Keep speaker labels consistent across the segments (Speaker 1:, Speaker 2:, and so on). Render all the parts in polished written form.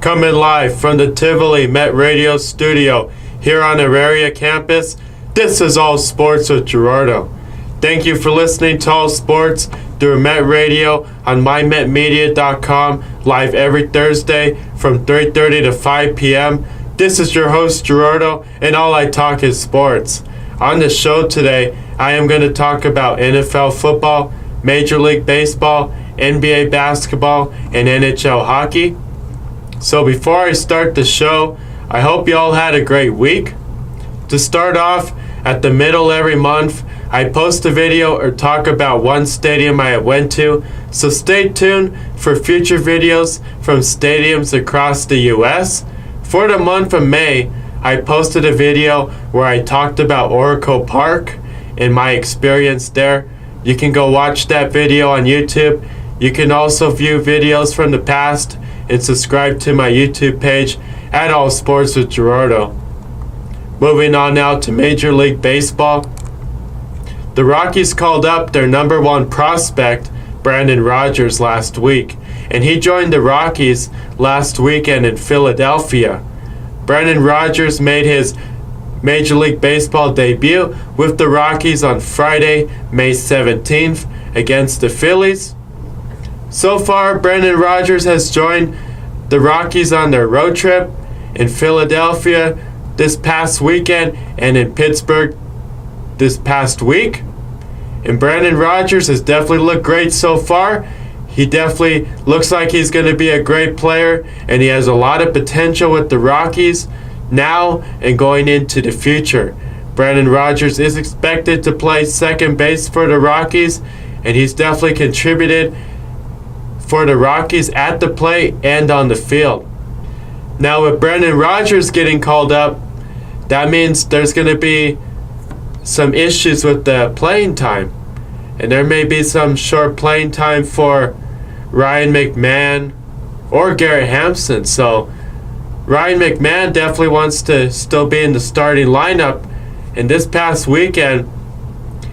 Speaker 1: Coming live from the Tivoli Met Radio studio here on our area campus, this is All Sports with Gerardo. Thank you for listening to All Sports through Met Radio on mymetmedia.com, live every Thursday from 3:30 to 5 p.m. This is your host, Gerardo, and all I talk is sports. On the show today, I am going to talk about NFL football, Major League Baseball, NBA basketball, and NHL hockey. So before I start the show, I hope you all had a great week. To start off, at the middle every month, I post a video or talk about one stadium I went to, so stay tuned for future videos from stadiums across the U.S. For the month of May, I posted a video where I talked about Oracle Park and my experience there. You can go watch that video on YouTube. You can also view videos from the past and subscribe to my YouTube page at All Sports with Gerardo. Moving on now to Major League Baseball. The Rockies called up their number one prospect, Brandon Rogers, last week, and he joined the Rockies last weekend in Philadelphia. Brandon Rogers made his Major League Baseball debut with the Rockies on Friday, May 17th against the Phillies. So far, Brandon Rogers has joined the Rockies on their road trip in Philadelphia this past weekend and in Pittsburgh this past week. And Brandon Rogers has definitely looked great so far. He definitely looks like he's going to be a great player, and he has a lot of potential with the Rockies now and going into the future. Brandon Rogers is expected to play second base for the Rockies, and he's definitely contributed for the Rockies at the plate and on the field. Now with Brandon Rogers getting called up, that means there's going to be some issues with the playing time. And there may be some short playing time for Ryan McMahon or Garrett Hampson. So Ryan McMahon definitely wants to still be in the starting lineup. And this past weekend,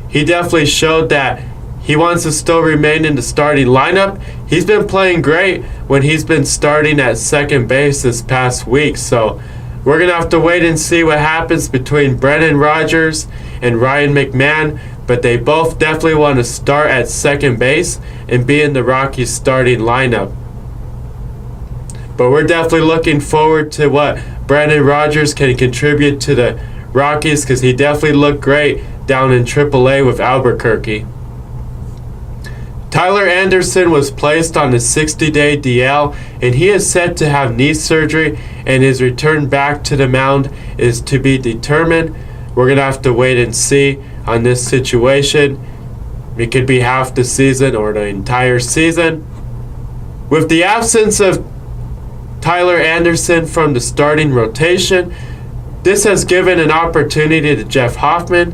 Speaker 1: he definitely showed that he wants to still remain in the starting lineup. He's been playing great when he's been starting at second base this past week. So we're going to have to wait and see what happens between Brandon Rogers and Ryan McMahon. But they both definitely want to start at second base and be in the Rockies starting lineup. But we're definitely looking forward to what Brandon Rogers can contribute to the Rockies, because he definitely looked great down in AAA with Albuquerque. Tyler Anderson was placed on a 60-day DL, and he is set to have knee surgery, and his return back to the mound is to be determined. We're going to have to wait and see on this situation. It could be half the season or the entire season. With the absence of Tyler Anderson from the starting rotation, this has given an opportunity to Jeff Hoffman.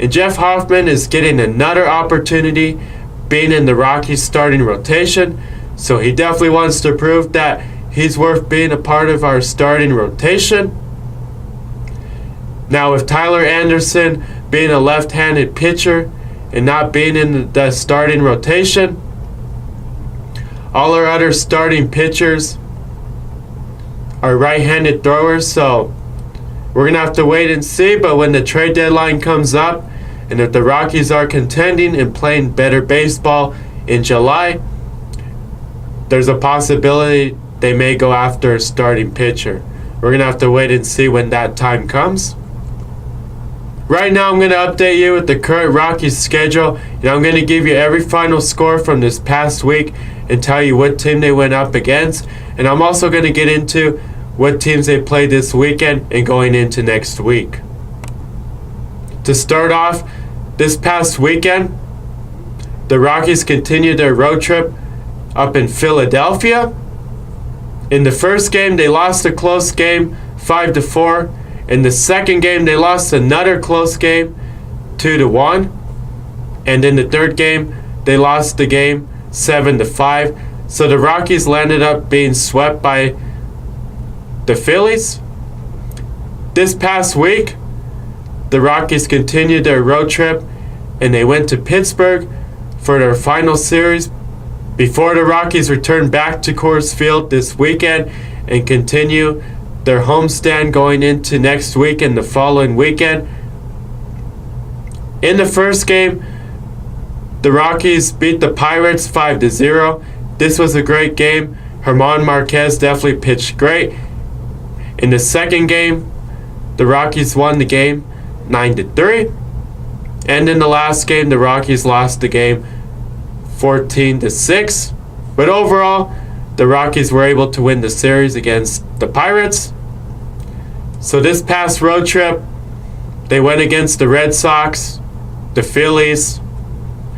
Speaker 1: And Jeff Hoffman is getting another opportunity being in the Rockies starting rotation. So he definitely wants to prove that he's worth being a part of our starting rotation. Now with Tyler Anderson being a left-handed pitcher and not being in the starting rotation, all our other starting pitchers are right-handed throwers, so we're going to have to wait and see. But when the trade deadline comes up, and if the Rockies are contending and playing better baseball in July, there's a possibility they may go after a starting pitcher. We're going to have to wait and see when that time comes. Right now I'm going to update you with the current Rockies schedule, and I'm going to give you every final score from this past week and tell you what team they went up against. And I'm also going to get into what teams they played this weekend and going into next week. To start off, this past weekend, the Rockies continued their road trip up in Philadelphia. In the first game, they lost a close game, 5-4. In the second game, they lost another close game, 2-1. And in the third game, they lost the game, 7-5. So the Rockies landed up being swept by the Phillies. This past week, the Rockies continued their road trip, and they went to Pittsburgh for their final series before the Rockies return back to Coors Field this weekend and continue their homestand going into next week and the following weekend. In the first game, the Rockies beat the Pirates 5-0. This was a great game. German Marquez definitely pitched great. In the second game, the Rockies won the game 9-3. And in the last game, the Rockies lost the game 14-6. But overall, the Rockies were able to win the series against the Pirates. So this past road trip, they went against the Red Sox, the Phillies,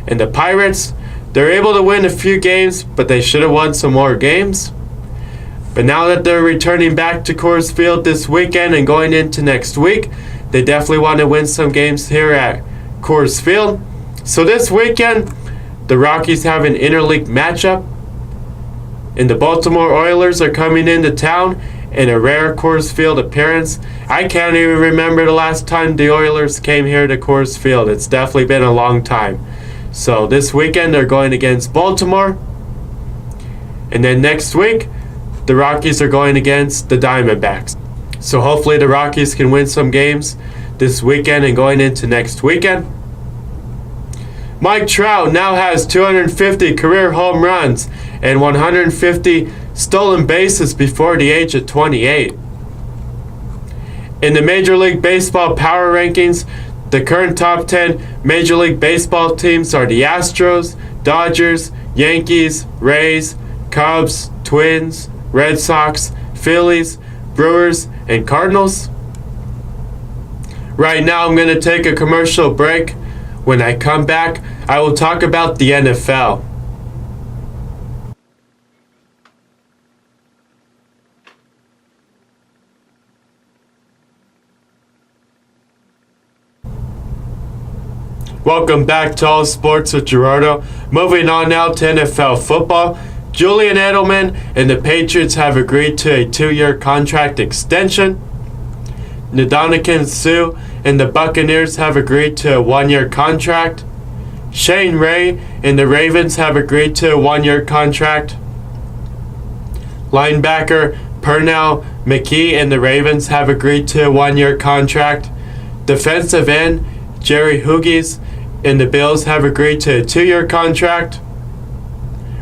Speaker 1: and the Pirates. They're able to win a few games, but they should have won some more games. But now that they're returning back to Coors Field this weekend and going into next week, they definitely want to win some games here at Coors Field. So this weekend, the Rockies have an interleague matchup, and the Baltimore Oilers are coming into town in a rare Coors Field appearance. I can't even remember the last time the Oilers came here to Coors Field. It's definitely been a long time. So this weekend they're going against Baltimore. And then next week, the Rockies are going against the Diamondbacks. So hopefully the Rockies can win some games this weekend and going into next weekend. Mike Trout now has 250 career home runs and 150 stolen bases before the age of 28. In the Major League Baseball power rankings, the current top 10 Major League Baseball teams are the Astros, Dodgers, Yankees, Rays, Cubs, Twins, Red Sox, Phillies, Brewers, and Cardinals. Right now I'm going to take a commercial break. When I come back, I will talk about the NFL. Welcome back to All Sports with Gerardo. Moving on now to NFL football. Julian Edelman and the Patriots have agreed to a 2-year contract extension. Ndamukong Suh and the Buccaneers have agreed to a 1-year contract. Shane Ray and the Ravens have agreed to a 1-year contract. Linebacker Pernell McKee and the Ravens have agreed to a 1-year contract. Defensive end Jerry Hughes and the Bills have agreed to a 2-year contract.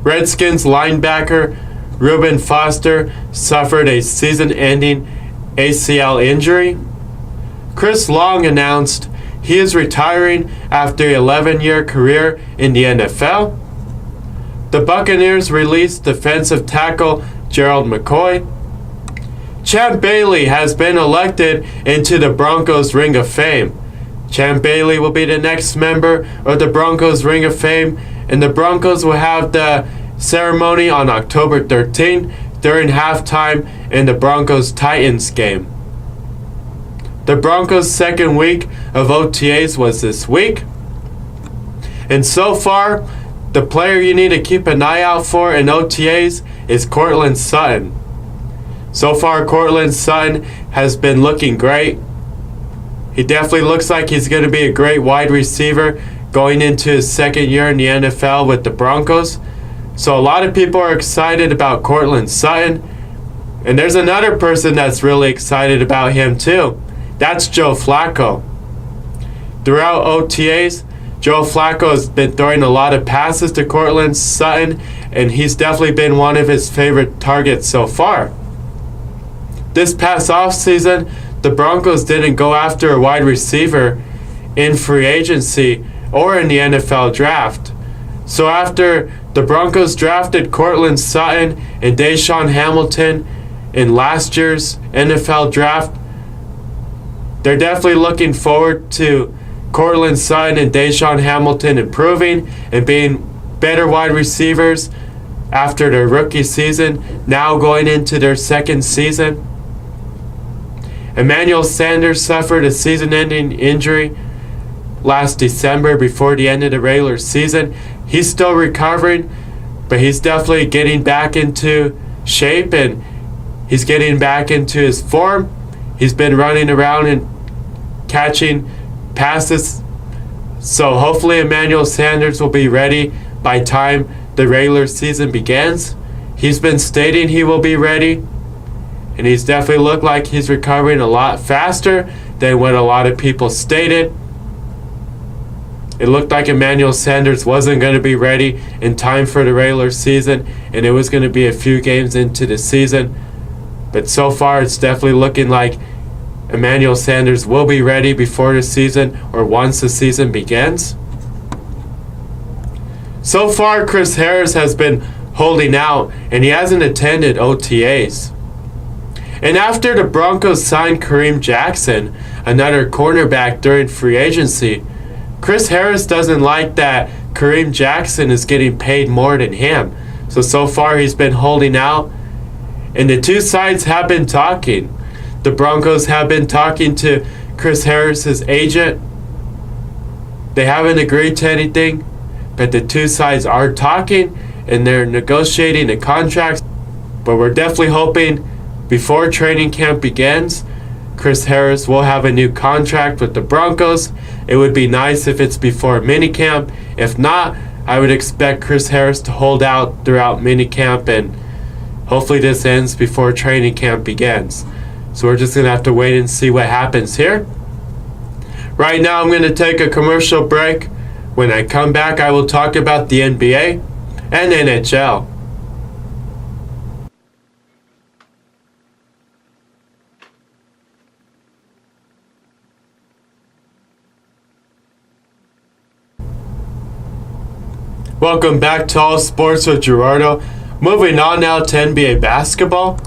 Speaker 1: Redskins linebacker Reuben Foster suffered a season-ending ACL injury. Chris Long announced he is retiring after an 11-year career in the NFL. The Buccaneers released defensive tackle Gerald McCoy. Champ Bailey has been elected into the Broncos Ring of Fame. Champ Bailey will be the next member of the Broncos Ring of Fame, and the Broncos will have the ceremony on October 13 during halftime in the Broncos-Titans game. The Broncos' second week of OTAs was this week. And so far, the player you need to keep an eye out for in OTAs is Courtland Sutton. So far, Courtland Sutton has been looking great. He definitely looks like he's going to be a great wide receiver going into his second year in the NFL with the Broncos. So a lot of people are excited about Courtland Sutton. And there's another person that's really excited about him too. That's Joe Flacco. Throughout OTAs, Joe Flacco has been throwing a lot of passes to Courtland Sutton, and he's definitely been one of his favorite targets so far. This past offseason, the Broncos didn't go after a wide receiver in free agency or in the NFL draft. So after the Broncos drafted Courtland Sutton and Deshaun Hamilton in last year's NFL draft, they're definitely looking forward to Courtland Sutton and Deshaun Hamilton improving and being better wide receivers after their rookie season, now going into their second season. Emmanuel Sanders suffered a season-ending injury last December before the end of the regular season. He's still recovering, but he's definitely getting back into shape and he's getting back into his form. He's been running around and catching passes. So hopefully Emmanuel Sanders will be ready by time the regular season begins. He's been stating he will be ready, and he's definitely looked like he's recovering a lot faster than what a lot of people stated. It looked like Emmanuel Sanders wasn't going to be ready in time for the regular season, and it was going to be a few games into the season. But so far, it's definitely looking like Emmanuel Sanders will be ready before the season or once the season begins. So far, Chris Harris has been holding out, and he hasn't attended OTAs. And after the Broncos signed Kareem Jackson, another cornerback, during free agency, Chris Harris doesn't like that Kareem Jackson is getting paid more than him. So far he's been holding out, and the two sides have been talking. The Broncos have been talking to Chris Harris's agent. They haven't agreed to anything, but the two sides are talking, and they're negotiating a contract. But we're definitely hoping before training camp begins, Chris Harris will have a new contract with the Broncos. It would be nice if it's before minicamp. If not, I would expect Chris Harris to hold out throughout minicamp, and hopefully this ends before training camp begins. So we're just going to have to wait and see what happens here. Right now I'm going to take a commercial break. When I come back, I will talk about the NBA and NHL. Welcome back to All Sports with Gerardo. Moving on now to NBA basketball.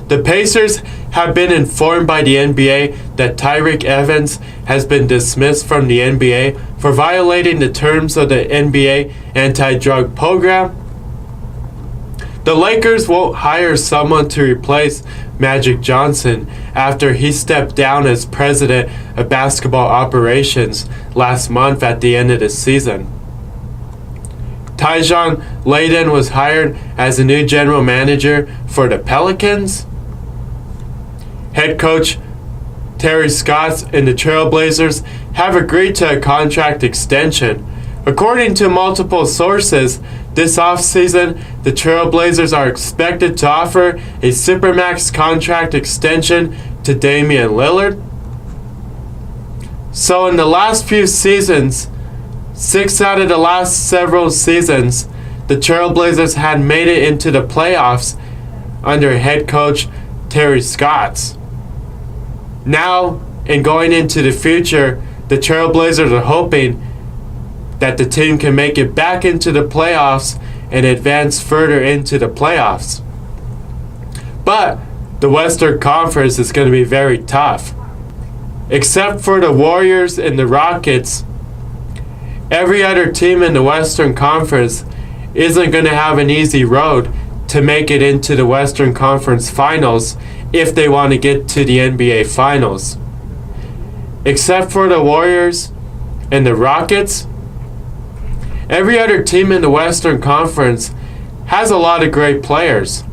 Speaker 1: The Pacers have been informed by the NBA that Tyreke Evans has been dismissed from the NBA for violating the terms of the NBA anti-drug program. The Lakers won't hire someone to replace Magic Johnson after he stepped down as president of basketball operations last month at the end of the season. Tyjon Layden was hired as the new general manager for the Pelicans. Head coach Terry Stotts and the Trailblazers have agreed to a contract extension. According to multiple sources, this offseason, the Trailblazers are expected to offer a Supermax contract extension to Damian Lillard. So in the last few seasons, 6 out of the last several seasons, the Trailblazers had made it into the playoffs under head coach Terry Stotts. Now, and going into the future, the Trailblazers are hoping that the team can make it back into the playoffs and advance further into the playoffs. But the Western Conference is going to be very tough. Except for the Warriors and the Rockets, every other team in the Western Conference isn't going to have an easy road to make it into the Western Conference Finals if they want to get to the NBA Finals. Except for the Warriors and the Rockets, every other team in the Western Conference has a lot of great players.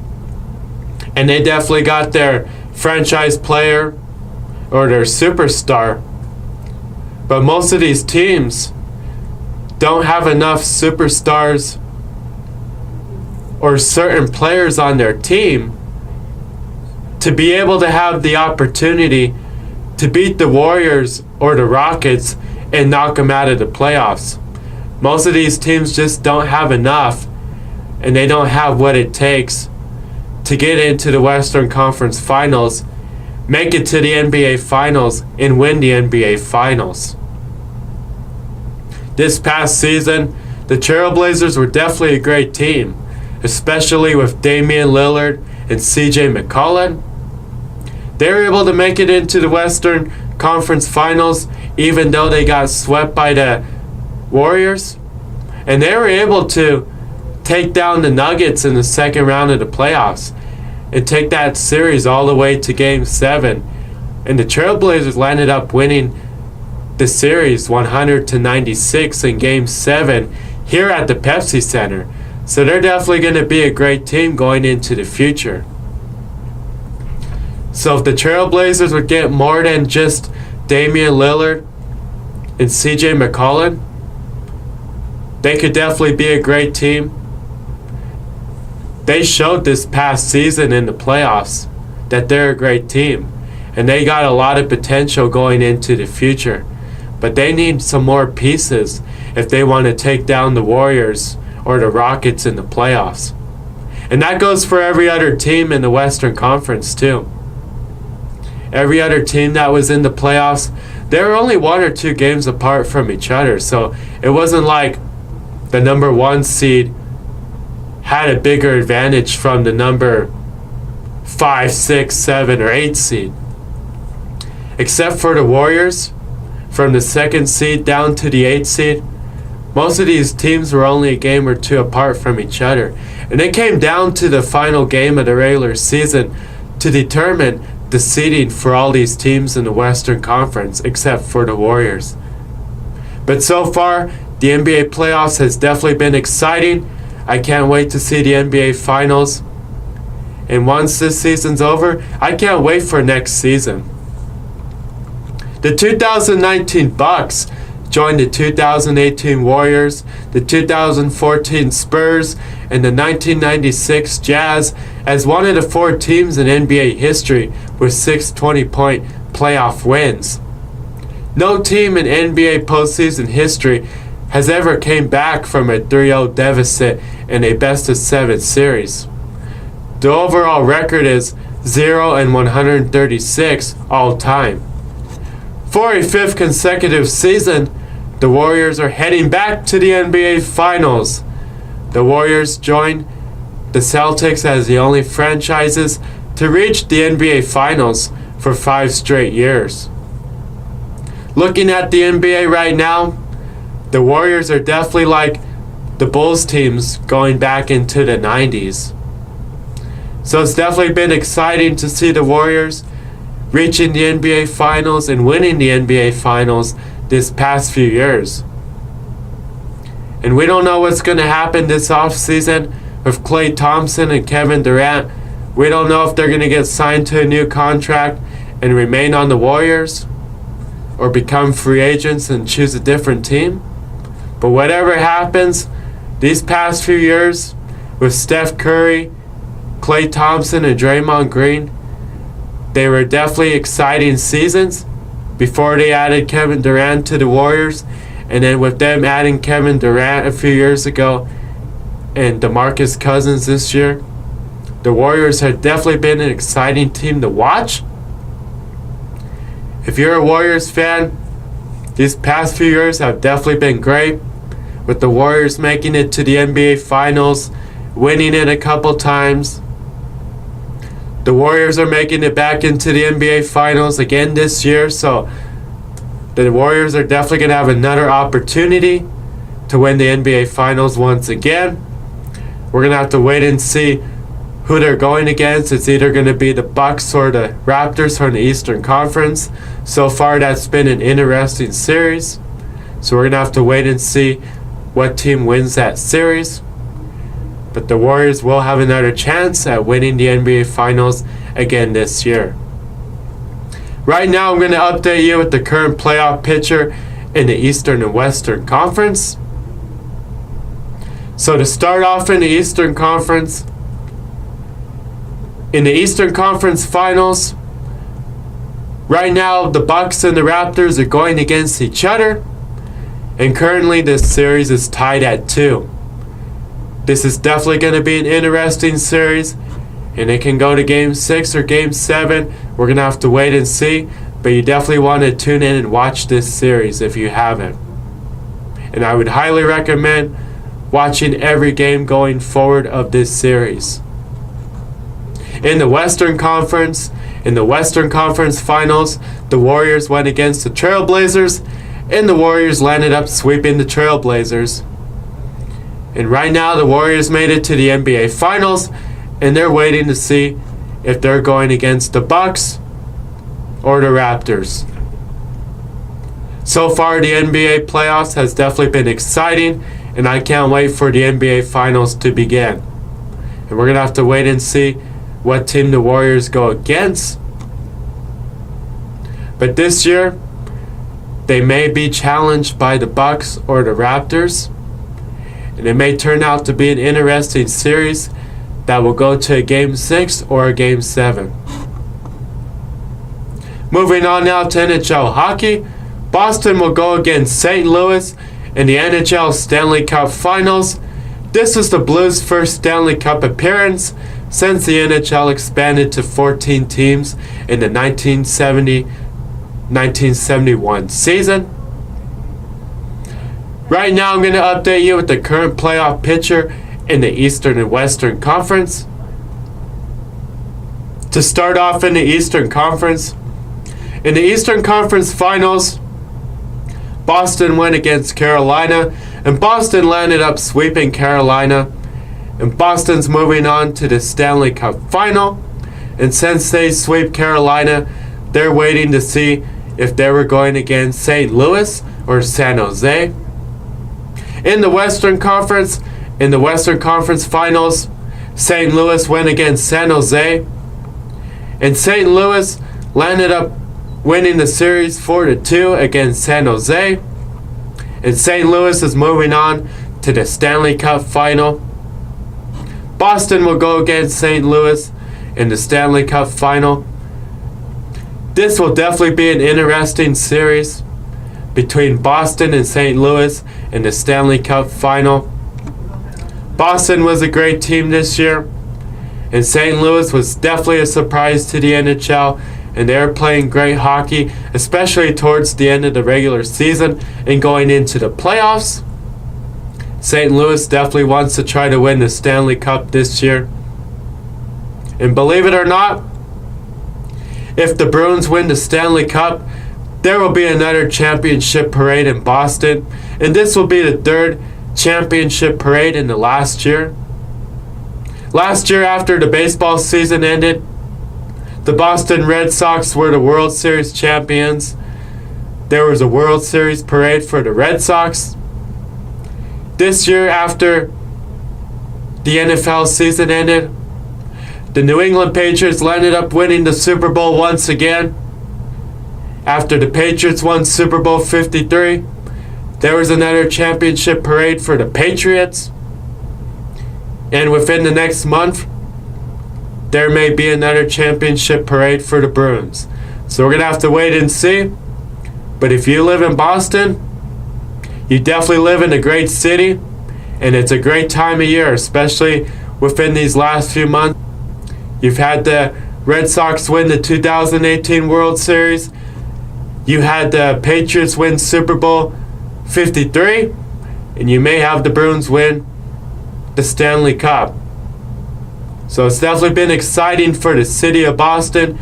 Speaker 1: And they definitely got their franchise player or their superstar. But most of these teams don't have enough superstars or certain players on their team to be able to have the opportunity to beat the Warriors or the Rockets and knock them out of the playoffs. Most of these teams just don't have enough, and they don't have what it takes to get into the Western Conference Finals, make it to the NBA Finals, and win the NBA Finals. This past season, the Trailblazers were definitely a great team, especially with Damian Lillard and CJ McCollum. They were able to make it into the Western Conference Finals even though they got swept by the Warriors. And they were able to take down the Nuggets in the second round of the playoffs and take that series all the way to Game 7. And the Trailblazers landed up winning the series 100-96 in Game 7 here at the Pepsi Center. So they're definitely going to be a great team going into the future. So if the Trailblazers would get more than just Damian Lillard and CJ McCollum, they could definitely be a great team. they showed this past season in the playoffs that they're a great team. And they got a lot of potential going into the future. But they need some more pieces if they want to take down the Warriors or the Rockets in the playoffs. And that goes for every other team in the Western Conference too. Every other team that was in the playoffs, they were only 1 or 2 games apart from each other. So it wasn't like the number 1 seed had a bigger advantage from the number 5, 6, 7, or 8 seed. Except for the Warriors, from the 2nd seed down to the 8th seed, most of these teams were only a game or 2 apart from each other. And it came down to the final game of the regular season to determine the seeding for all these teams in the Western Conference, except for the Warriors. But so far, the NBA playoffs has definitely been exciting. I can't wait to see the NBA Finals. And once this season's over, I can't wait for next season. The 2019 Bucks joined the 2018 Warriors, the 2014 Spurs, and the 1996 Jazz as one of the 4 teams in NBA history with 6 20-point playoff wins. No team in NBA postseason history has ever came back from a 3-0 deficit in a best-of-7 series. The overall record is 0-136 all time. For a 5th consecutive season, the Warriors are heading back to the NBA Finals. The Warriors join the Celtics as the only franchises to reach the NBA Finals for 5 straight years. Looking at the NBA right now, the Warriors are definitely like the Bulls teams going back into the 90s. So it's definitely been exciting to see the Warriors reaching the NBA Finals and winning the NBA Finals this past few years. And we don't know what's going to happen this offseason with Klay Thompson and Kevin Durant. We don't know if they're going to get signed to a new contract and remain on the Warriors or become free agents and choose a different team. But whatever happens, these past few years with Steph Curry, Klay Thompson, and Draymond Green, they were definitely exciting seasons before they added Kevin Durant to the Warriors. And then with them adding Kevin Durant a few years ago and DeMarcus Cousins this year, the Warriors have definitely been an exciting team to watch. If you're a Warriors fan, these past few years have definitely been great, with the Warriors making it to the NBA Finals, winning it a couple times. The Warriors are making it back into the NBA Finals again this year, so the Warriors are definitely going to have another opportunity to win the NBA Finals once again. We're going to have to wait and see who they're going against. It's either going to be the Bucks or the Raptors from the Eastern Conference. So far, that's been an interesting series. So we're going to have to wait and see what team wins that series. But the Warriors will have another chance at winning the NBA Finals again this year. Right now, I'm going to update you with the current playoff picture in the Eastern and Western Conference. So to start off in the Eastern Conference, in the Eastern Conference Finals, right now the Bucks and the Raptors are going against each other, and currently this series is tied at 2. This is definitely going to be an interesting series, and it can go to Game 6 or Game 7. We're going to have to wait and see, but you definitely want to tune in and watch this series if you haven't. And I would highly recommend watching every game going forward of this series. In the Western Conference Finals, the Warriors went against the Trailblazers, and the Warriors landed up sweeping the Trailblazers. And right now, the Warriors made it to the NBA Finals, and they're waiting to see if they're going against the Bucks or the Raptors. So far, the NBA playoffs has definitely been exciting, and I can't wait for the NBA Finals to begin. And we're going to have to wait and see what team the Warriors go against. But this year, they may be challenged by the Bucks or the Raptors. And it may turn out to be an interesting series that will go to a Game 6 or a Game 7. Moving on now to NHL hockey, Boston will go against St. Louis in the NHL Stanley Cup Finals. This is the Blues' first Stanley Cup appearance since the NHL expanded to 14 teams in the 1970-1971 season. Right now I'm going to update you with the current playoff picture in the Eastern and Western Conference. To start off in the Eastern Conference, in the Eastern Conference Finals, Boston went against Carolina, and Boston landed up sweeping Carolina, and Boston's moving on to the Stanley Cup Final. And since they sweep Carolina, they're waiting to see if they were going against St. Louis or San Jose. In the Western Conference Finals, St. Louis went against San Jose, and St. Louis landed up winning the series 4-2 against San Jose, and St. Louis is moving on to the Stanley Cup Final. Boston will go against St. Louis in the Stanley Cup Final. This will definitely be an interesting series between Boston and St. Louis in the Stanley Cup Final. Boston was a great team this year, and St. Louis was definitely a surprise to the NHL, and they're playing great hockey, especially towards the end of the regular season and going into the playoffs. St. Louis definitely wants to try to win the Stanley Cup this year. And believe it or not, if the Bruins win the Stanley Cup, there will be another championship parade in Boston, and this will be the third championship parade in the last year. Last year, after the baseball season ended, the Boston Red Sox were the World Series champions. There was a World Series parade for the Red Sox. This year, after the NFL season ended, the New England Patriots ended up winning the Super Bowl once again. After the Patriots won Super Bowl 53, there was another championship parade for the Patriots. And within the next month, there may be another championship parade for the Bruins. So we're going to have to wait and see. But if you live in Boston, you definitely live in a great city, and it's a great time of year, especially within these last few months. You've had the Red Sox win the 2018 World Series. You had the Patriots win Super Bowl 53, and you may have the Bruins win the Stanley Cup. So it's definitely been exciting for the city of Boston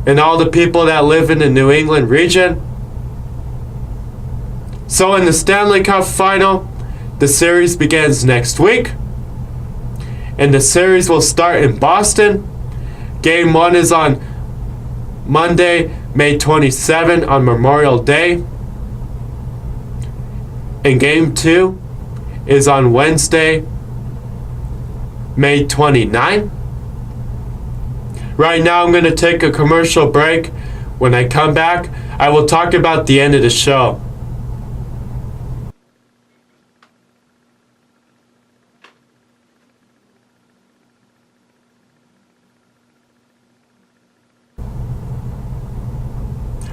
Speaker 1: and all the people that live in the New England region. So in the Stanley Cup Final, the series begins next week, and the series will start in Boston. Game 1 is on Monday, May 27 on Memorial Day, and Game 2 is on Wednesday, May 29. Right now I'm going to take a commercial break. When I come back, I will talk about the end of the show.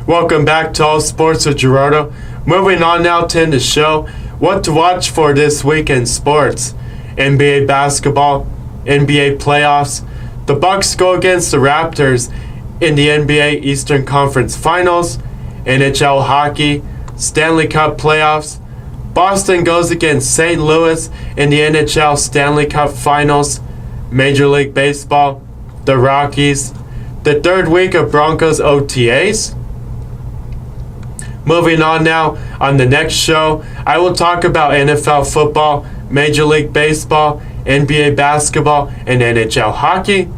Speaker 1: Welcome back to All Sports with Gerardo. Moving on now to end the show. What to watch for this week in sports. NBA basketball, NBA playoffs. The Bucks go against the Raptors in the NBA Eastern Conference Finals. NHL hockey, Stanley Cup playoffs. Boston goes against St. Louis in the NHL Stanley Cup Finals. Major League Baseball, the Rockies. The third week of Broncos OTAs. Moving on now, on the next show, I will talk about NFL football, Major League Baseball, NBA basketball, and NHL hockey.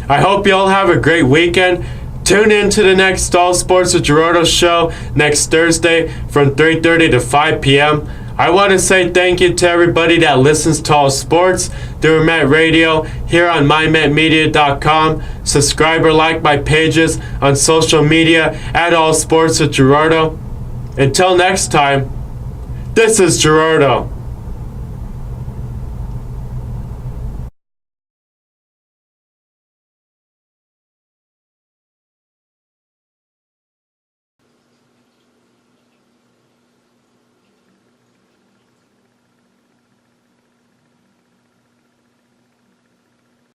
Speaker 1: I hope you all have a great weekend. Tune in to the next All Sports with Gerardo show next Thursday from 3:30 to 5 p.m. I want to say thank you to everybody that listens to All Sports through Met Radio here on mymetmedia.com. Subscribe or like my pages on social media at All Sports with Gerardo. Until next time, this is Gerardo.